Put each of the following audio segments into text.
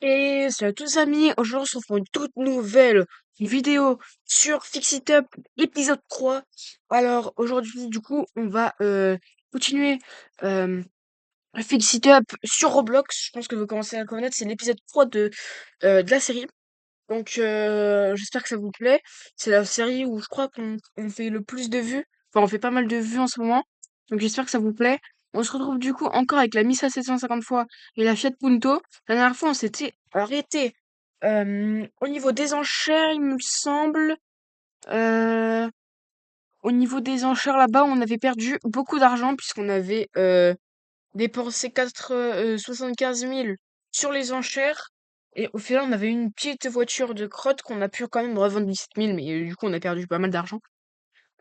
Et salut à tous amis, aujourd'hui on se retrouve pour une toute nouvelle vidéo sur Fix It Up épisode 3. Alors aujourd'hui du coup on va continuer euh, Fix It Up sur Roblox. Je pense que vous commencez à le connaître, c'est l'épisode 3 de la série. Donc j'espère que ça vous plaît. C'est la série où je crois qu'on fait le plus de vues. Enfin on fait pas mal de vues en ce moment. Donc j'espère que ça vous plaît. On se retrouve du coup encore avec la Missa 750 fois et la Fiat Punto. La dernière fois on s'était arrêté au niveau des enchères il me semble. Euh, Au niveau des enchères là-bas on avait perdu beaucoup d'argent puisqu'on avait dépensé 75 000 sur les enchères. Et au final, on avait une petite voiture de crotte qu'on a pu quand même revendre 17 000, mais du coup, on a perdu pas mal d'argent.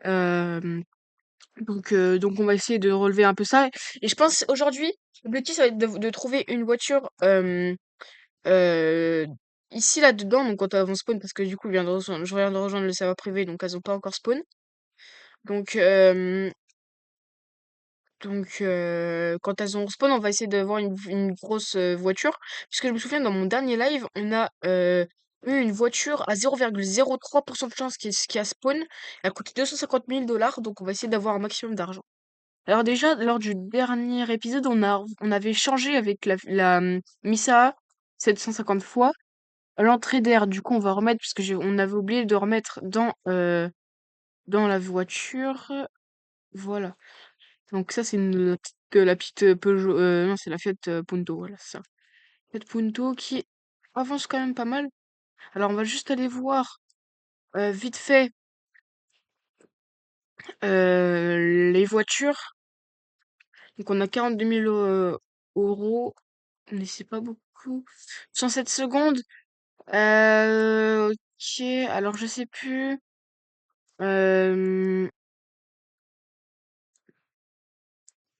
Euh, donc, on va essayer de relever un peu ça. Et je pense aujourd'hui, l'objectif, ça va être de trouver une voiture euh, ici, là-dedans, donc quand elles vont spawn, parce que du coup, je viens de rejoindre le serveur privé, donc elles ont pas encore spawn. Donc, quand elles ont respawn, on va essayer d'avoir une grosse voiture. Puisque je me souviens, dans mon dernier live, on a eu une voiture à 0,03% de chance qui a spawn. Elle a coûté 250 000 $, donc on va essayer d'avoir un maximum d'argent. Alors déjà, lors du dernier épisode, on avait changé avec la Missa 750 fois l'entrée d'air. Du coup, on va remettre, puisque on avait oublié de remettre dans la voiture. Voilà. Donc ça, c'est la petite Peugeot. Non, c'est la Fiat Punto, voilà, c'est ça. Fiat Punto qui avance quand même pas mal. Alors, on va juste aller voir vite fait les voitures. Donc, on a 42 000 euros, mais c'est pas beaucoup. 107 secondes. Ok, alors je sais plus. Euh,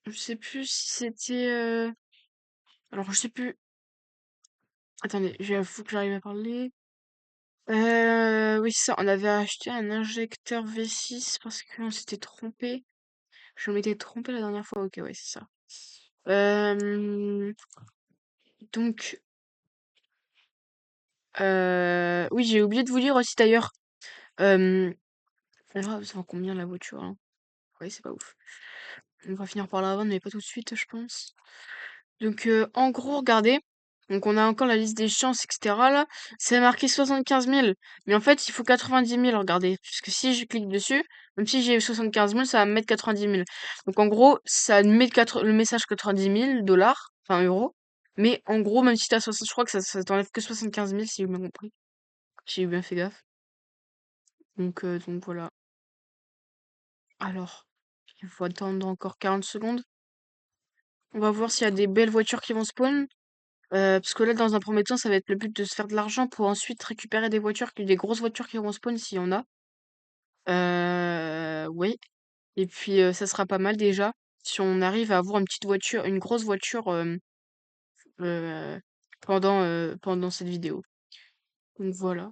je sais plus si c'était. Alors, je sais plus. Attendez, faut que j'arrive à parler. Oui, c'est ça, on avait acheté un injecteur V6 parce qu'on s'était trompé. Je m'étais trompé la dernière fois, ok, ouais, c'est ça. Euh, donc, oui, j'ai oublié de vous dire aussi d'ailleurs. Euh, alors, ça va combien la voiture, hein? Ouais, c'est pas ouf. On va finir par la vendre, mais pas tout de suite, je pense. Donc, en gros, regardez. Donc, on a encore la liste des chances, etc. Là, c'est marqué 75 000. Mais en fait, il faut 90 000, regardez. Puisque si je clique dessus, même si j'ai 75 000, ça va me mettre 90 000. Donc, en gros, ça met le message 90 000 $, enfin euros. Mais en gros, même si t'as 60, je crois que ça t'enlève que 75 000, si j'ai bien compris. J'ai bien fait gaffe. Donc voilà. Alors, il faut attendre encore 40 secondes. On va voir s'il y a des belles voitures qui vont spawn. Parce que là, dans un premier temps, ça va être le but de se faire de l'argent pour ensuite récupérer des voitures, des grosses voitures qui vont spawn s'il y en a. Oui. Et puis, ça sera pas mal déjà si on arrive à avoir une petite voiture, une grosse voiture euh, pendant cette vidéo. Donc voilà.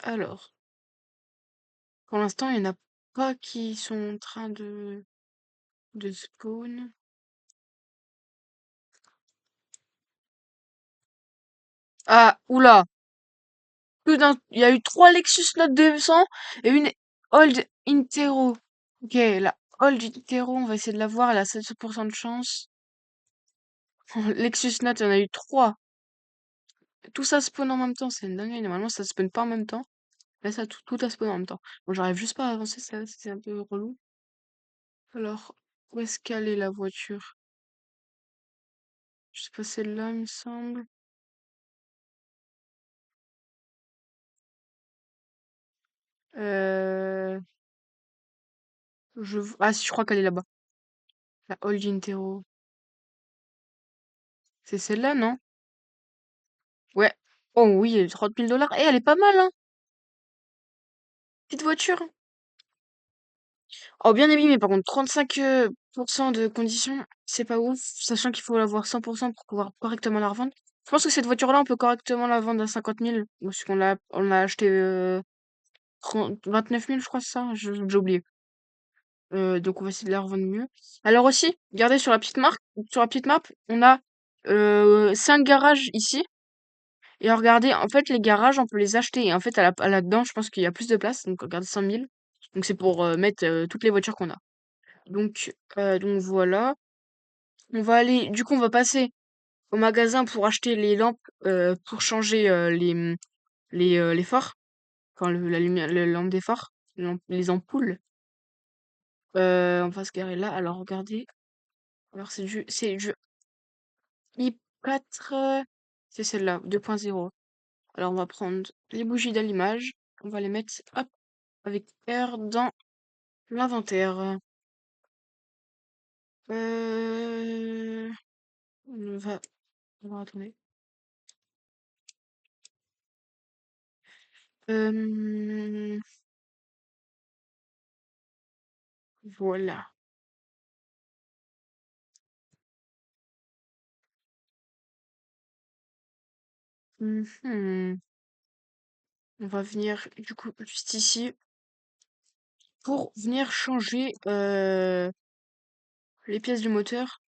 Alors, pour l'instant, il n'y en a pas qui sont en train de spawn. Ah, oula! Il y a eu trois Lexus Note 200 et une Old Intero. Ok, la Old Intero, on va essayer de la voir, elle a 7% de chance. Lexus Note, il y en a eu trois. Tout ça spawn en même temps, c'est une dinguerie. Normalement, ça spawn pas en même temps. Là, tout a spawn en même temps. Bon, j'arrive juste pas à avancer, ça, c'est un peu relou. Alors, où est-ce qu'elle est la voiture? Je sais pas, celle-là, il me semble. Euh... Ah, si, je crois qu'elle est là-bas. La Old Intero. C'est celle-là, non? Ouais. Oh oui, elle est 30 000 $. Eh, elle est pas mal, hein? Petite voiture. Oh, bien abîmé, par contre, 35 de conditions, c'est pas ouf, sachant qu'il faut l'avoir 100% pour pouvoir correctement la revendre. Je pense que cette voiture-là, on peut correctement la vendre à 50 000, parce qu'on l'a acheté 29 000, je crois, c'est ça, j'ai oublié. Donc on va essayer de la revendre mieux. Alors aussi, regardez sur la petite map, on a 5 garages ici. Et regardez, en fait, les garages, on peut les acheter. Et en fait, là-dedans, je pense qu'il y a plus de place. Donc, regardez, 5 000. Donc, c'est pour mettre toutes les voitures qu'on a. Donc voilà. On va aller, du coup, on va passer au magasin pour acheter les lampes, pour changer les phares. Enfin, la lumière, la lampe des phares. Les ampoules. On va se garer là. Alors, regardez. Alors, c'est du i4. C'est celle-là, 2.0. Alors, on va prendre les bougies d'allumage. On va les mettre, hop, avec R dans l'inventaire. Euh, on va, attendez. Euh, voilà. Mhm. On va venir, du coup, juste ici pour venir changer les pièces du moteur.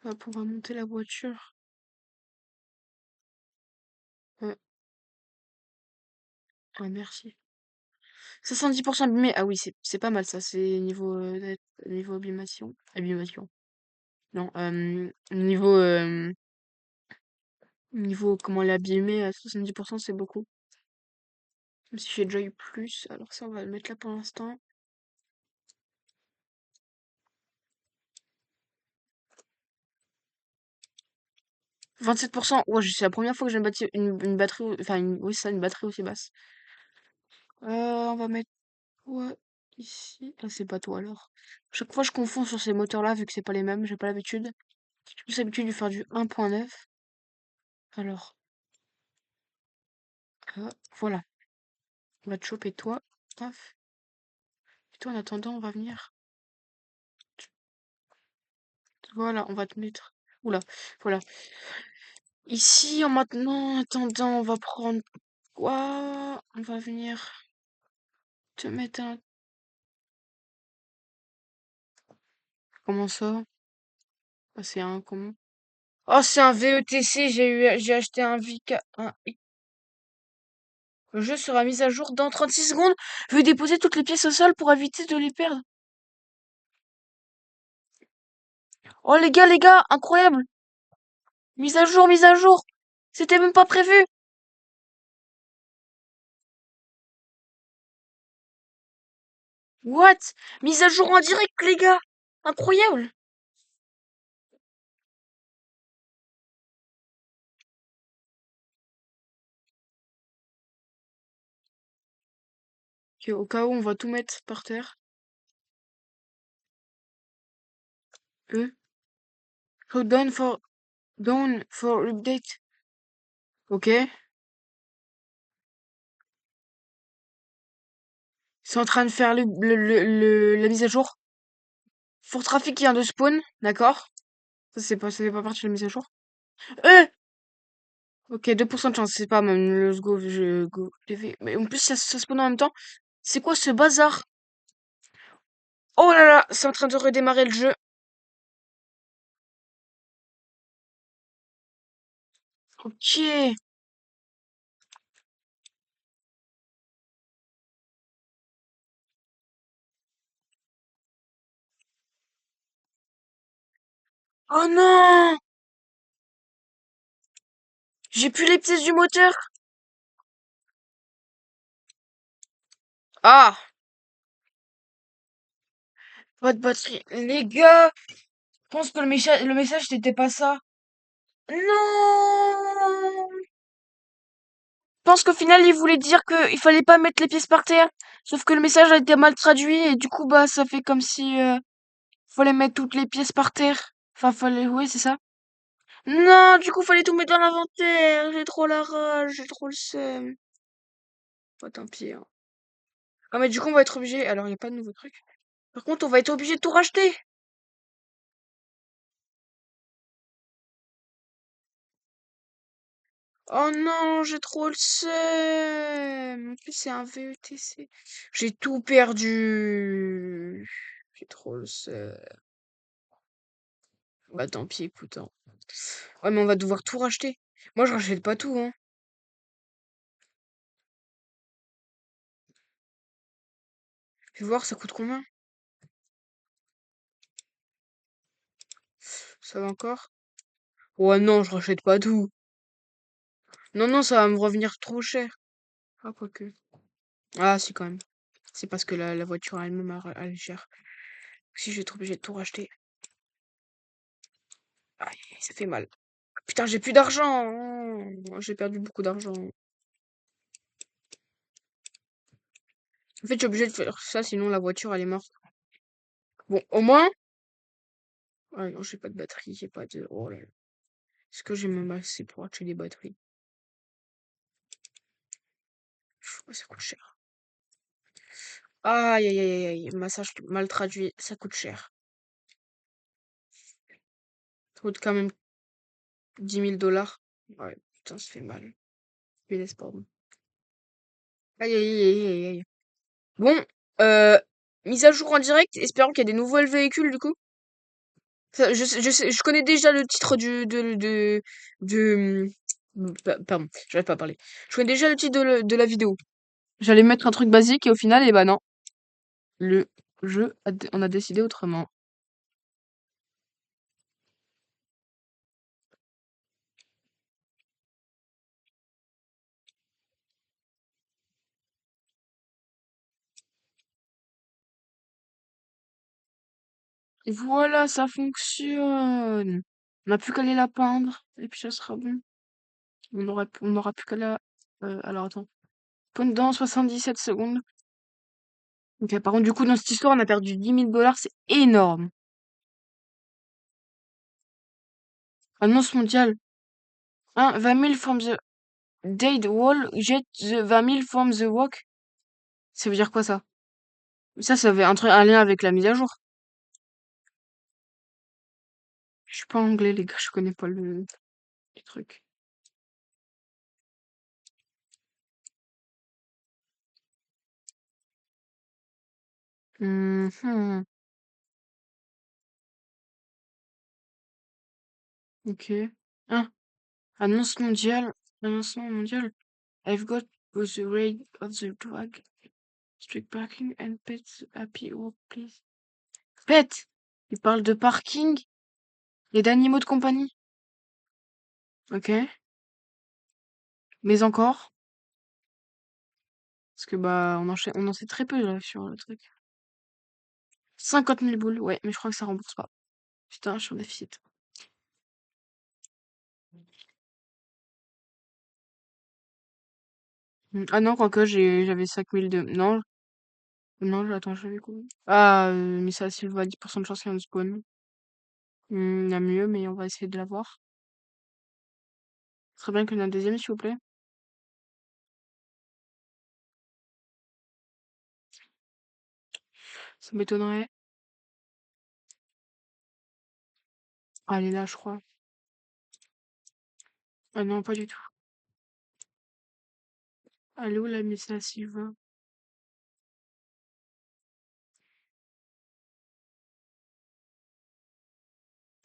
Hop, on va monter la voiture. Euh, ah, merci. 70% abîmé. Ah oui, c'est pas mal ça. C'est niveau abîmation. Abîmation. Non, niveau comment l'abîmer à 70%, c'est beaucoup. Même si j'ai déjà eu plus. Alors ça, on va le mettre là pour l'instant. 27%. Ouais, c'est la première fois que j'ai une batterie, enfin, oui, c'est ça, une batterie aussi basse. On va mettre quoi ici? Ah, c'est pas toi alors. Chaque fois, je confonds sur ces moteurs-là, vu que c'est pas les mêmes, j'ai pas l'habitude. J'ai plus l'habitude de faire du 1.9. Alors, voilà. On va te choper toi. Paf. Et toi, en attendant, on va venir. Voilà, on va te mettre. Oula, voilà. Ici, en attendant, on va prendre quoi? On va venir te mettre un. Comment ça? Ah, c'est un comment? Oh, c'est un VETC, j'ai acheté un VK. Le jeu sera mis à jour dans 36 secondes. Veuillez déposer toutes les pièces au sol pour éviter de les perdre. Oh, les gars, incroyable! Mise à jour, mise à jour! C'était même pas prévu! What? Mise à jour en direct, les gars! Incroyable! Ok, au cas où, on va tout mettre par terre. E. So down for update. Ok. Ils sont en train de faire la mise à jour. For trafic qui vient de spawn. D'accord. Ça fait pas partie de la mise à jour. E! Ok, 2% de chance, c'est pas même. Let's go, go. Mais en plus, ça spawn en même temps. C'est quoi ce bazar? Oh là là, c'est en train de redémarrer le jeu. Ok. Oh non! J'ai plus les pièces du moteur. Ah! Pas de batterie. Les gars, je pense que le message c'était pas ça. Non! Je pense qu'au final, il voulait dire qu'il fallait pas mettre les pièces par terre. Sauf que le message a été mal traduit et du coup, bah, ça fait comme si, fallait mettre toutes les pièces par terre. Enfin, oui, c'est ça. Non, du coup, fallait tout mettre dans l'inventaire. J'ai trop la rage, j'ai trop le seum. Bah, tant pis, hein. Ah, mais du coup, on va être obligé. Alors, il n'y a pas de nouveau truc. Par contre, on va être obligé de tout racheter. Oh non, j'ai trop le seum. En plus, c'est un VETC. J'ai tout perdu. J'ai trop le seum. Bah tant pis, écoute, hein. Ouais, mais on va devoir tout racheter. Moi, je rachète pas tout, hein. Fais voir, ça coûte combien? Ça va encore? Ouais, non, je rachète pas tout. Non, non, ça va me revenir trop cher. Ah, quoique. Ah, si, quand même. C'est parce que la voiture elle-même, elle est chère. Si, je vais être obligé de tout racheter. Aïe, ça fait mal. Putain, j'ai plus d'argent. J'ai perdu beaucoup d'argent. En fait, j'ai obligé de faire ça, sinon la voiture, elle est morte. Bon, au moins. Ah non, j'ai pas de batterie, j'ai pas de. Oh là là. Est-ce que j'ai même assez pour acheter des batteries? Oh, ça coûte cher. Aïe, aïe, aïe, aïe. Massage mal traduit, ça coûte cher. Ça coûte quand même 10 000 $. Ouais, putain, ça fait mal. Je laisse pas. Aïe, aïe, aïe, aïe, aïe. Bon, euh, mise à jour en direct. Espérons qu'il y a des nouveaux véhicules, du coup. Je connais déjà le titre pardon, j'arrive pas à parler. Je connais déjà le titre de la vidéo. J'allais mettre un truc basique et au final, eh ben non. Le jeu, on a décidé autrement. Et voilà, ça fonctionne. On n'a plus qu'à aller la peindre et puis ça sera bon. On aura plus qu'à la. Alors attends. Pendant 77 secondes. Ok, par contre, du coup, dans cette histoire, on a perdu 10 000 $. C'est énorme. Annonce mondiale. Hein, 20 000 from the dead wall, jet the 20 000 from the walk. Ça veut dire quoi ça? Ça avait un lien avec la mise à jour. Je suis pas anglais, les gars, je connais pas les trucs. Mhm, ok. Hein, annonce mondiale. Annoncement mondial. I've got with the rate of the drag. Strict parking and pets happy workplace. Pet! Il parle de parking et d'animaux de compagnie. Ok. Mais encore. Parce que bah on en sait très peu là sur le truc. 50 000 boules, ouais, mais je crois que ça rembourse pas. Putain, je suis en déficit. Ah non, quoique j'avais 5000 de. Non, non, attends, j'avais combien? Ah, mais ça, s'il va 10% de chance qu'il y ait un spawn. Il y a mieux, mais on va essayer de l'avoir. Ce serait bien qu'il y en ait un deuxième, s'il vous plaît. Ça m'étonnerait. Ah, elle est là, je crois. Ah non, pas du tout. Elle est où la Miss Silva?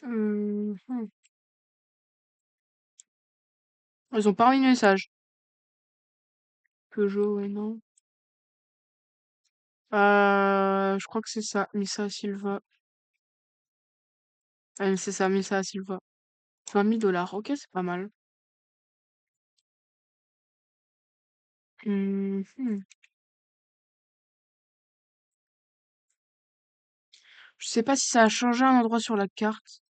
Hmm. Ils ont pas remis le message. Peugeot, ouais, non. Je crois que c'est ça, Missa Silva. C'est ça, Missa Silva. 20 000 $, ok, c'est pas mal. Hmm. Je sais pas si ça a changé un endroit sur la carte.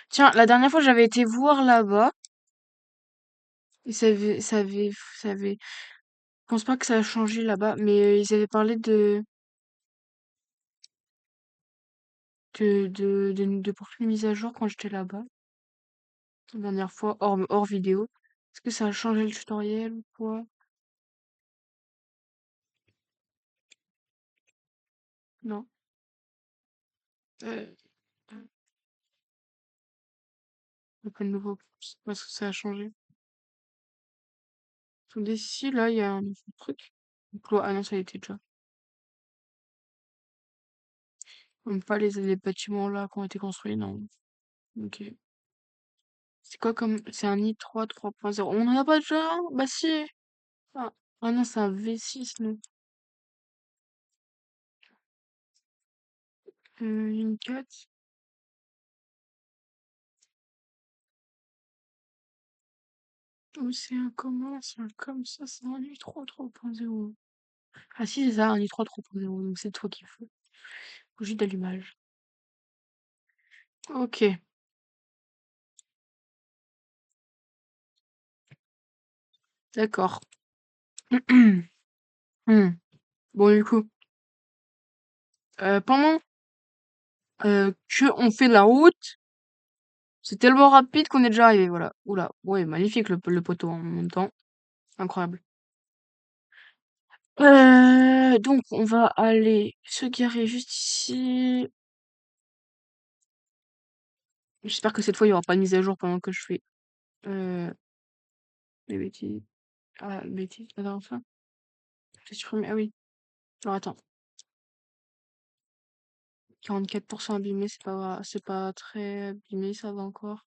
Tiens, la dernière fois, j'avais été voir là-bas. Et je pense pas que ça a changé là-bas, mais ils avaient parlé de prochaine mise à jour quand j'étais là-bas. La dernière fois, hors vidéo. Est-ce que ça a changé le tutoriel ou quoi? Non. Euh, pas de nouveau. Je sais pas ce que ça a changé. Attendez, si, là, il y a un nouveau truc. Ah non, ça a été déjà. Pas les bâtiments là qui ont été construits, non. Ok. C'est quoi comme... C'est un i3 3.0. On en a pas déjà un? Bah si. Ah, ah non, c'est un V6, non. Une 4. Ou c'est un comment? C'est un comme ça, c'est un i3 3.0. Ah si, c'est ça, un i3 3.0. Donc c'est toi qui fais. Bougie d'allumage. Ok, d'accord. Hmm. Bon, du coup, pendant que on fait la route, c'est tellement rapide qu'on est déjà arrivé, voilà. Oula, ouais, magnifique le poteau en même temps. Incroyable. Donc on va aller se garer juste ici. J'espère que cette fois il y aura pas de mise à jour pendant que je fais euh, les bêtises. Ah, bêtises, la dernière fois. J'ai supprimé. Ah oui. Alors attends. 44% abîmé, c'est pas très abîmé, ça va encore.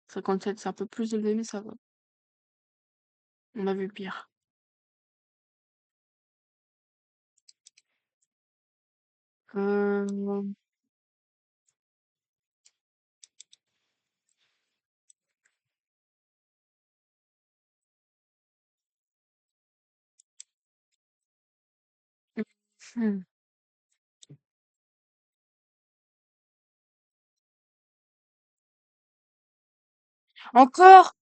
57, c'est un peu plus élevé, mais ça va. On a vu pire. Euh... hmm. Encore?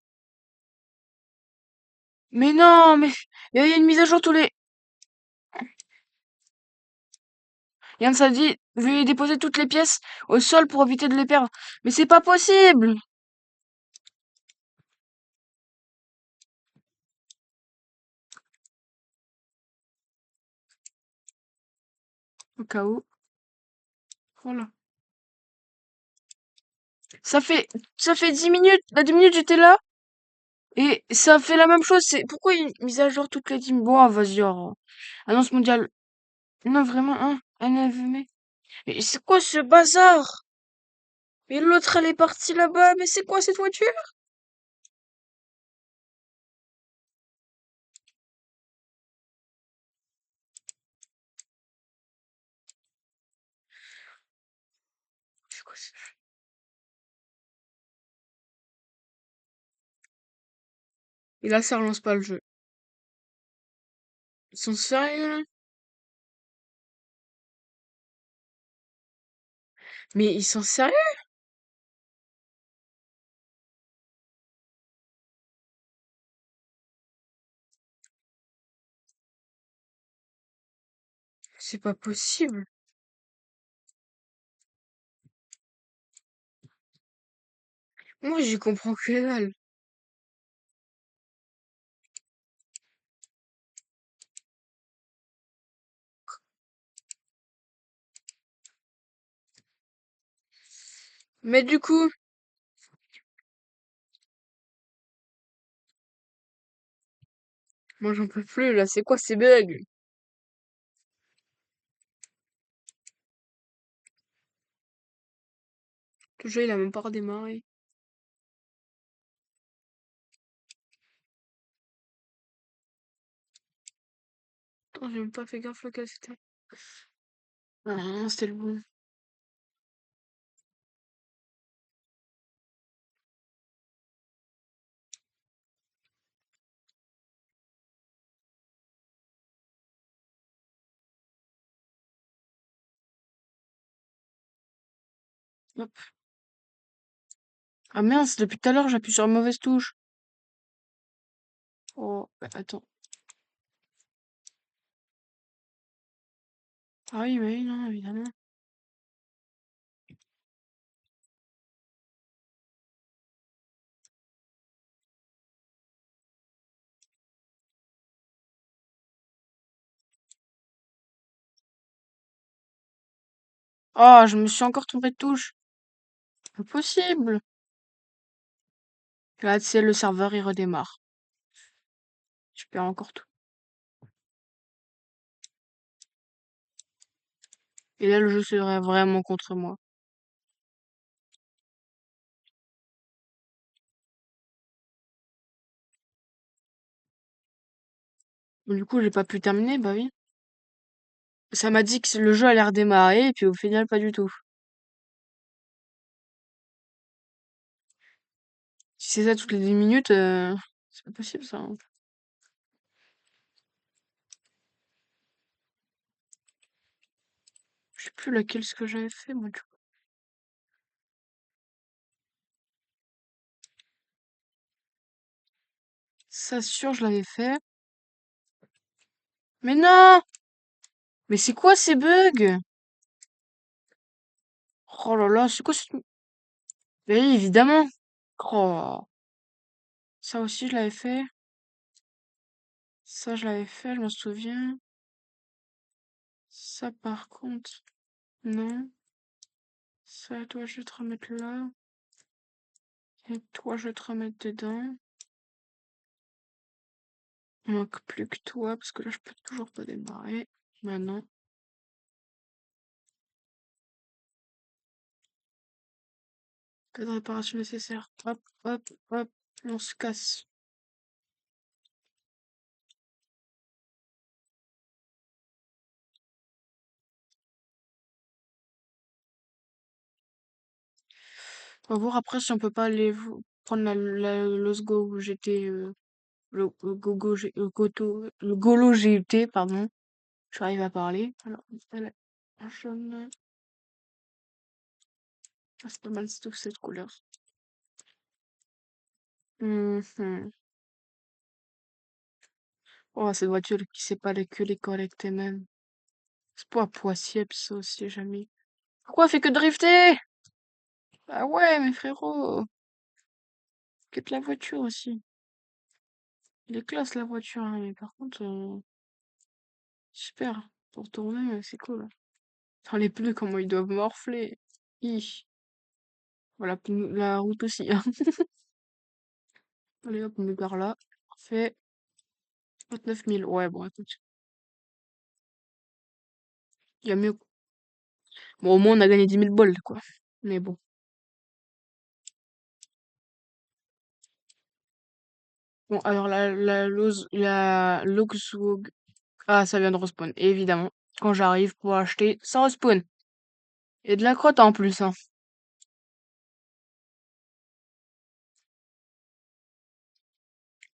Mais non, mais il y a une mise à jour tous les... Yann, ça dit, veuillez déposer toutes les pièces au sol pour éviter de les perdre. Mais c'est pas possible! Au cas où. Voilà. Ça fait, ça fait 10 minutes, la 10 minutes j'étais là, et ça fait la même chose. C'est, pourquoi une mise à jour toutes les 10 minutes? Bon, ah, vas-y, oh. Annonce mondiale. Non, vraiment, hein, un 9 mai. Mais c'est quoi ce bazar? Et l'autre, elle est partie là-bas, mais c'est quoi cette voiture? C'est quoi ça? Et là, ça relance pas le jeu. Ils sont sérieux, là? Mais ils sont sérieux? C'est pas possible. Moi, j'y comprends que dalle. Mais du coup, moi, j'en peux plus, là. C'est quoi ces bugs? Le jeu, il a même pas redémarré. Attends, j'ai même pas fait gaffe lequel c'était. Ah, non, c'était le bon. Hop. Ah mince, depuis tout à l'heure, j'appuie sur la mauvaise touche. Oh, bah, attends. Ah oui, bah oui, non, évidemment. Ah, je me suis encore trompé de touche. Impossible. Là, tu sais, le serveur, il redémarre. Je perds encore tout. Et là, le jeu serait vraiment contre moi. Mais du coup, j'ai pas pu terminer, bah oui. Ça m'a dit que le jeu allait redémarrer, et puis au final, pas du tout. Si c'est ça toutes les 10 minutes, c'est pas possible ça, hein. Je sais plus laquelle ce que j'avais fait, moi, du coup. Ça, sûr, je l'avais fait. Mais non! Mais c'est quoi ces bugs? Oh là là, c'est quoi ce... Mais oui, évidemment. Oh. Ça aussi, je l'avais fait. Ça, je l'avais fait, je m'en souviens. Ça, par contre, non. Ça, toi, je vais te remettre là. Et toi, je vais te remettre dedans. Il manque plus que toi, parce que là, je peux toujours pas démarrer. Maintenant. Cas de réparation nécessaire. Hop, hop, hop. Et on se casse. On va voir après si on peut pas aller prendre la Los Go où j'étais, le gogo, le goto, le golo GUT, pardon. J'arrive à parler. Alors, elle est en jaune. Ah, c'est pas mal cette couleur. Mhm. Oh, cette voiture qui sait pas que les collecter même. C'est pas à Poitiers, pis ça aussi, jamais. Pourquoi elle fait que drifter? Ah ouais, mes frérots. Quitte la voiture aussi. Il est classe la voiture, hein, mais par contre, super. Pour tourner, c'est cool. Enfin, les pneus, comment ils doivent morfler. Hi. Voilà, la route aussi, hein. Allez hop, on me gare là. Parfait. 29 000. Ouais, bon, écoute. Il y a mieux. Bon, au moins, on a gagné 10 000 balles, quoi. Mais bon. Bon, alors, la Luxwog. Ah, ça vient de respawn. Et évidemment, quand j'arrive pour acheter, ça respawn. Et de la crotte en plus, hein.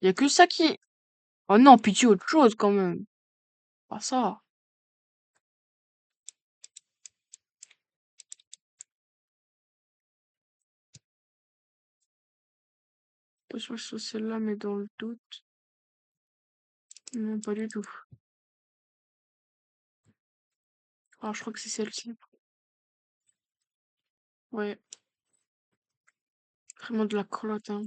Il y a que ça qui... Oh non, pitié, autre chose, quand même. Pas ça. Pas sûr que ce soit celle-là, mais dans le doute. Non, pas du tout. Ah, je crois que c'est celle-ci. Ouais, vraiment de la crotte, hein.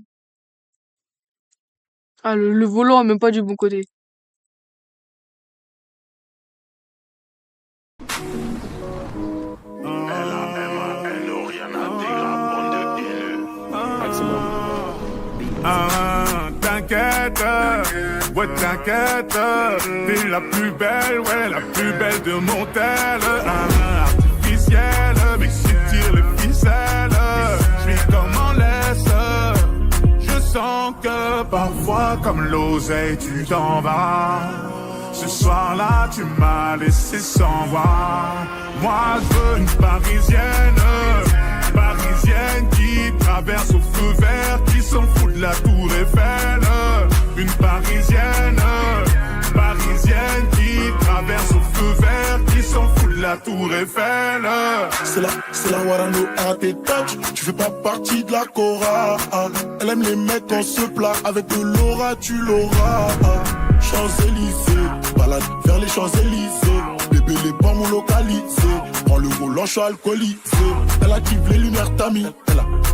Ah, le volant est même pas du bon côté. L-A-M-A-N-O, rien n'intégral, bande de haineux. T'inquiète, ouais t'inquiète, t'es la plus belle, ouais la plus belle de mon tel. Artificielle, mais si tire les ficelles, j'suis comme en laisse. Je sens que parfois comme l'oseille tu t'en vas. Ce soir-là tu m'as laissé sans voix. Moi je veux une parisienne, parisienne qui traverse au feu vert, qui s'en fout de la tour Eiffel. Une parisienne, parisienne qui traverse au feu vert, qui s'en fout de la tour Eiffel. C'est la Warano à tes touch, tu fais pas partie de la Cora. Elle aime les mecs en se plat, avec de l'aura tu l'auras. Champs-Élysées, balade vers les Champs-Élysées. Bébé les pas mon localisé, prends le volant, je suis alcoolisé. Elle active les lumières tamis,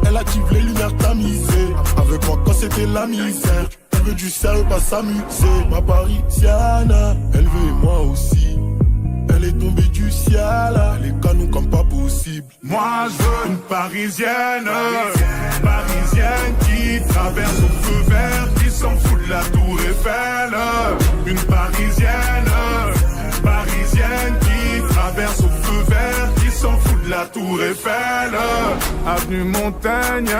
elle active les lumières tamisées. Avec moi quand c'était la misère, elle veut du sérieux, pas s'amuser. Ma parisienne, elle veut moi aussi. Elle est tombée du ciel, elle est canon comme pas possible. Moi je veux une parisienne, parisienne qui traverse au feu vert, qui s'en fout de la tour Eiffel. Une parisienne, parisienne qui traverse au feu vert, la tour Eiffel. Avenue Montaigne,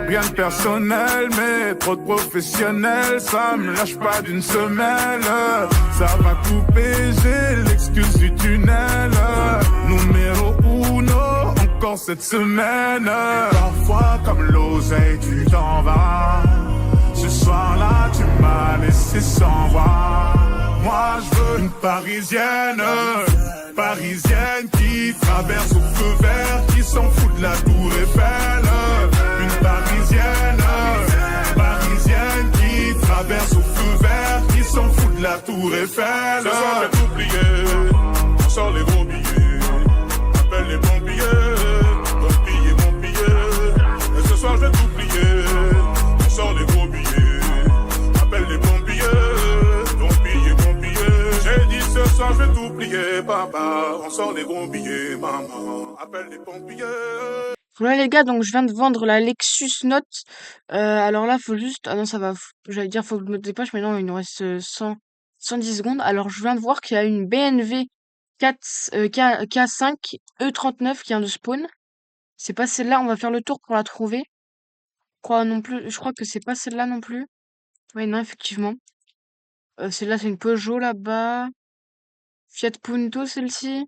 rien de personnel, mais trop de professionnels, ça me lâche pas d'une semelle. Ça va couper, j'ai l'excuse du tunnel. Numéro uno, encore cette semaine. Parfois comme l'oseille, tu t'en vas. Ce soir-là, tu m'as laissé sans voix. Moi, je veux une parisienne, parisienne qui traverse au feu vert, qui s'en fout de la tour Eiffel. Une parisienne, parisienne qui traverse au feu vert, qui s'en fout de la tour Eiffel. Ce soir, je vais t'oublier, on sort les gros billets, appelle les pompiers, mon billet, mon billet. Et ce soir, je vais t'oublier, on sort les gros billets, appelle les pompiers, mon billet, mon billet. J'ai dit ce soir, je vais t'oublier, papa, on sort les gros billets, maman, appelle les pompiers. Voilà les gars, donc je viens de vendre la Lexus Note. Alors là, faut juste... Ah non, ça va. J'allais dire, faut que je me dépêche, mais non, il nous reste 110 secondes. Alors, je viens de voir qu'il y a une BMW 4, K5 E39 qui vient de spawn. C'est pas celle-là, on va faire le tour pour la trouver. Je crois que c'est pas celle-là non plus. Ouais, non, effectivement. Celle-là, c'est une Peugeot là-bas. Fiat Punto, celle-ci.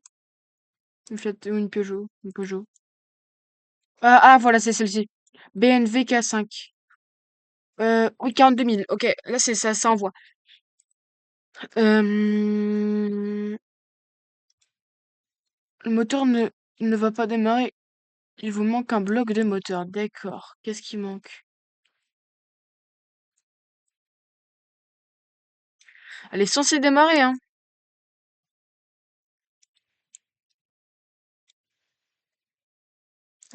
Une Fiat ou une Peugeot. Une Peugeot. Voilà, c'est celle-ci. BMW K5. Oui, 42 000. Ok, là, c'est ça, ça envoie. Le moteur ne va pas démarrer. Il vous manque un bloc de moteur. D'accord. Qu'est-ce qui manque? Elle est censée démarrer, hein.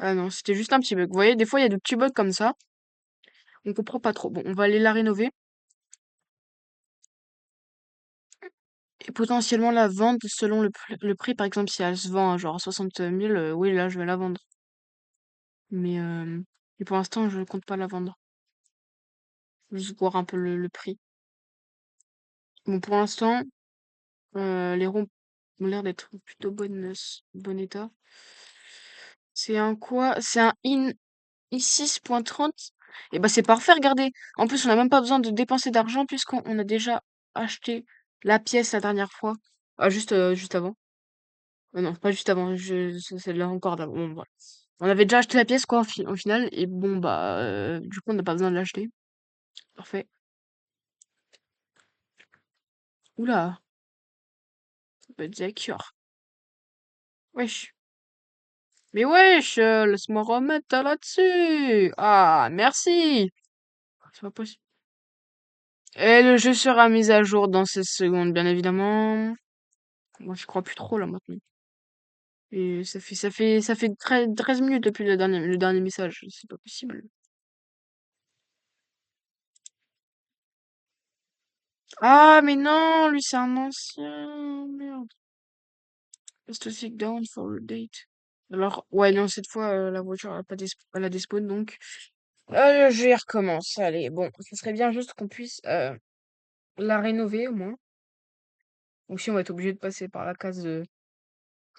Ah non, c'était juste un petit bug. Vous voyez, des fois, il y a de petits bugs comme ça. On comprend pas trop. Bon, on va aller la rénover. Et potentiellement la vendre selon le prix. Par exemple, si elle se vend à genre 60 000, oui, là, je vais la vendre. Mais, et pour l'instant, je compte pas la vendre. Juste voir un peu le prix. Bon, pour l'instant, les ronds ont l'air d'être plutôt bon état. C'est un quoi? C'est un i6.30. Et bah c'est parfait, regardez. En plus, on n'a même pas besoin de dépenser d'argent puisqu'on a déjà acheté la pièce la dernière fois. Ah, juste avant. Non, pas juste avant, c'est là encore d'avant. Bon, voilà. On avait déjà acheté la pièce, quoi, au final. Et bon, bah, du coup, on n'a pas besoin de l'acheter. Parfait. Oula, ça peut être d'accord. Wesh. Mais wesh, laisse-moi remettre là-dessus. Ah, merci. C'est pas possible. Et le jeu sera mis à jour dans 16 secondes, bien évidemment. Moi, je crois plus trop là maintenant. Et ça fait 13 minutes depuis le dernier message. C'est pas possible. Ah, mais non, lui, c'est un ancien. Merde. Just down for a date. Alors, ouais, non, cette fois, la voiture, elle a des spawns, donc. Je vais recommencer. Allez, bon, ça serait bien juste qu'on puisse la rénover au moins. Ou si on va être obligé de passer par la case de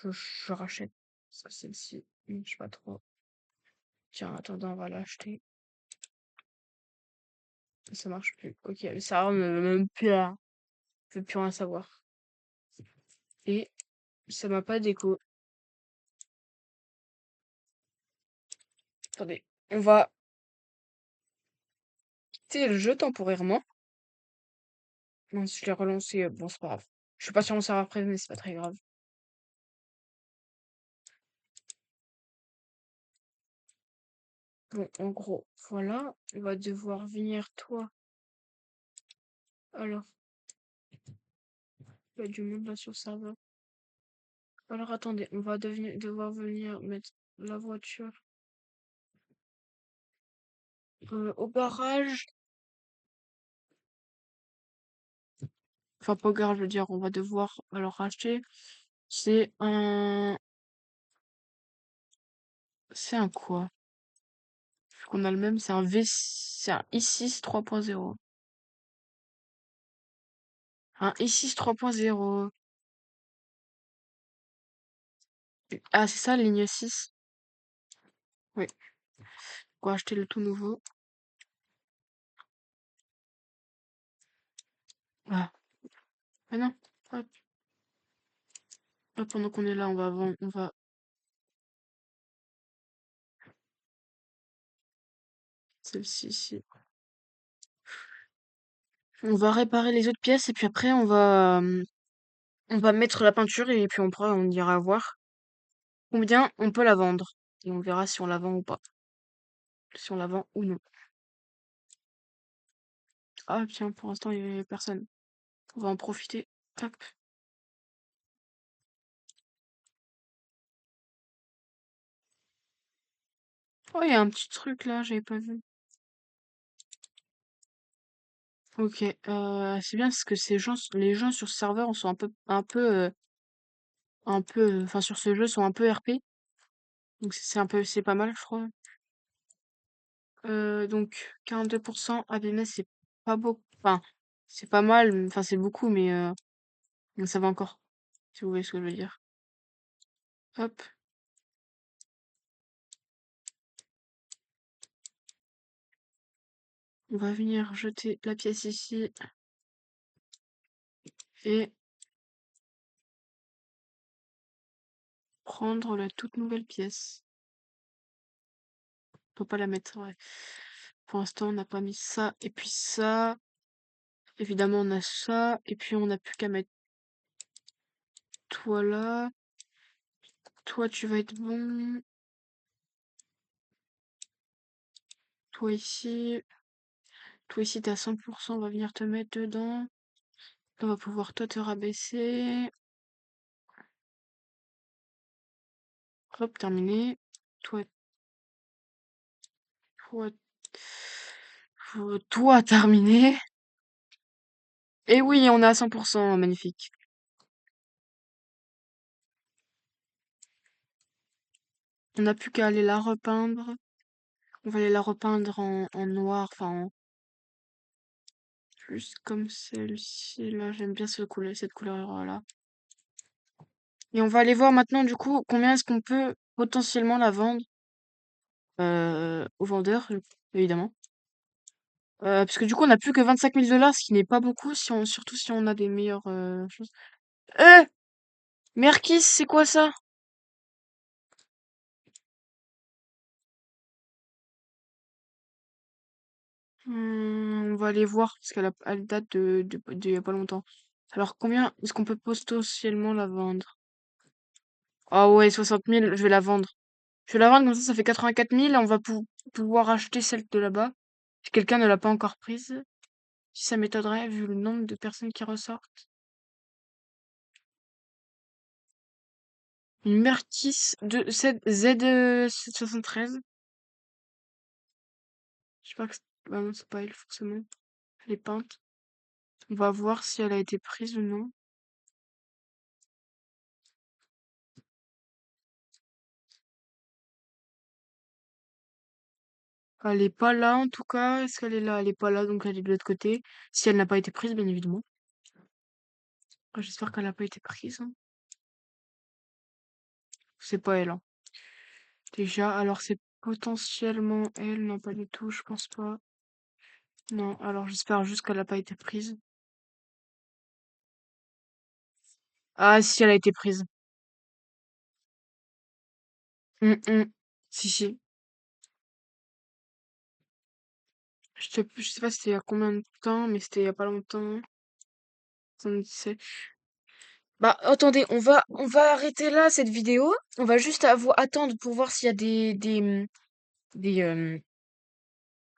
je rachète. Parce que celle-ci, je sais pas trop. Tiens, attendant, on va l'acheter. Ça marche plus. Ok, ça me même plus là. Je veux plus rien savoir. Et ça m'a pas déco. Attendez, on va quitter le jeu temporairement. Non, si je l'ai relancé, bon, c'est pas grave. Je suis pas sur mon serveur après, mais c'est pas très grave. Bon, en gros, voilà. On va devoir venir, toi. Alors, il y a du monde là sur le serveur. Alors, attendez, on va devoir venir mettre la voiture au garage. Enfin, pas au garage, je veux dire, on va devoir alors racheter. C'est un... C'est un quoi? Vu qu'on a le même, c'est un i6 3.0. Un i6 3.0. Ah, c'est ça, ligne 6. Oui. On va acheter le tout nouveau. Ah, ah non. Hop, hop, pendant qu'on est là, on va vendre, on va celle-ci ici. On va réparer les autres pièces et puis après on va mettre la peinture et puis on ira voir combien on peut la vendre. Et on verra si on la vend ou pas. Si on la vend ou non. Ah tiens, pour l'instant il y a personne. On va en profiter. Hop. Oh, il y a un petit truc là, j'avais pas vu. Ok, c'est bien parce que les gens sur ce serveur sont enfin sur ce jeu sont un peu RP. Donc c'est pas mal, je trouve. Donc 42% ABMS, c'est pas beaucoup. Enfin, c'est pas mal, enfin c'est beaucoup, mais ça va encore. Si vous voyez ce que je veux dire. Hop, on va venir jeter la pièce ici et prendre la toute nouvelle pièce. On peut pas la mettre, ouais. Pour l'instant, on n'a pas mis ça et puis ça. Évidemment, on a ça et puis on n'a plus qu'à mettre toi là. Toi, tu vas être bon. Toi ici. Toi ici, t'es à 100%, on va venir te mettre dedans. On va pouvoir toi te rabaisser. Hop, terminé. Toi, toi, toi, terminé. Et oui, on est à 100%, magnifique. On n'a plus qu'à aller la repeindre. On va aller la repeindre en noir, juste comme celle-ci. Là, j'aime bien cette couleur-là. Et on va aller voir maintenant, du coup, combien est-ce qu'on peut potentiellement la vendre au vendeur, évidemment. Parce que du coup, on n'a plus que 25 000 $, ce qui n'est pas beaucoup, surtout si on a des meilleures choses. Euh! Merkis, c'est quoi ça? On va aller voir, parce elle date de y a pas longtemps. Alors, combien est-ce qu'on peut potentiellement la vendre? Ah ouais, 60 000, je vais la vendre. Je vais la vendre, comme ça fait 84 000. On va pouvoir acheter celle de là-bas. Si quelqu'un ne l'a pas encore prise. Si ça m'étonnerait, vu le nombre de personnes qui ressortent. Une Merkis de Z73. Je sais pas que bah non, c'est pas elle, forcément. Elle est peinte. On va voir si elle a été prise ou non. Elle est pas là, en tout cas. Est-ce qu'elle est là? Elle est pas là, donc elle est de l'autre côté. Si elle n'a pas été prise, bien évidemment. J'espère qu'elle n'a pas été prise, hein. C'est pas elle, hein. Déjà, alors c'est potentiellement elle. Non, pas du tout, je pense pas. Non, alors j'espère juste qu'elle n'a pas été prise. Ah, si, elle a été prise. Hum. Si, si. Je sais pas c'était il y a combien de temps, mais c'était il y a pas longtemps. 77. Bah, attendez, on va arrêter là cette vidéo. On va juste attendre pour voir s'il y a des,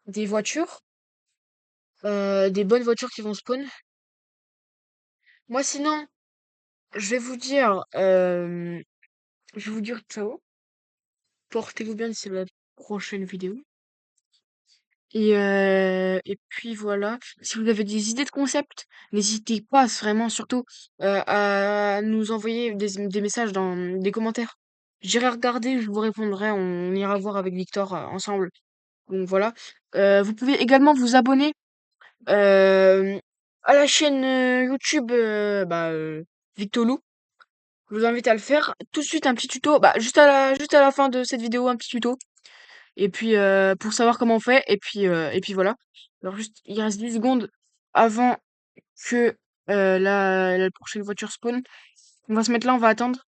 des voitures, des bonnes voitures qui vont spawn. Moi, sinon, je vais vous dire, ciao. Portez-vous bien d'ici la prochaine vidéo. Et puis voilà. Si vous avez des idées de concept, n'hésitez pas vraiment, surtout, à nous envoyer des messages dans des commentaires. J'irai regarder, je vous répondrai. On ira voir avec Victor ensemble. Donc voilà. Vous pouvez également vous abonner à la chaîne YouTube Victolou. Je vous invite à le faire. Tout de suite, un petit tuto. Bah, juste à la fin de cette vidéo, un petit tuto. Et puis, pour savoir comment on fait. Et puis voilà. Alors, juste, il reste 10 secondes avant que la prochaine voiture spawn. On va se mettre là, on va attendre.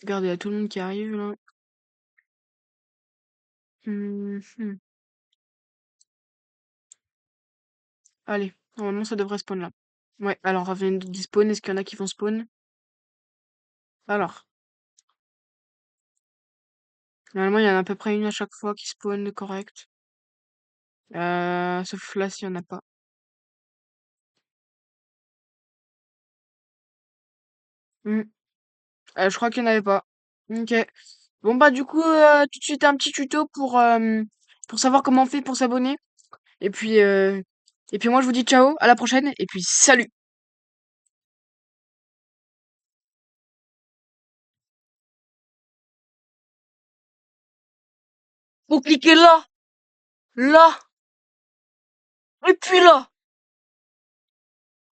Regardez, il y a tout le monde qui arrive là. Mhm. Allez, normalement ça devrait spawn là. Ouais, alors on vient de spawn. Est-ce qu'il y en a qui vont spawn? Alors, normalement il y en a à peu près une à chaque fois qui spawn correct. Sauf là s'il y en a pas. Hmm. Je crois qu'il y en avait pas. Ok. Bon bah du coup, tout de suite un petit tuto pour savoir comment on fait pour s'abonner. Et puis, euh, et puis moi je vous dis ciao, à la prochaine, et puis salut! Faut cliquer là, là, et puis là!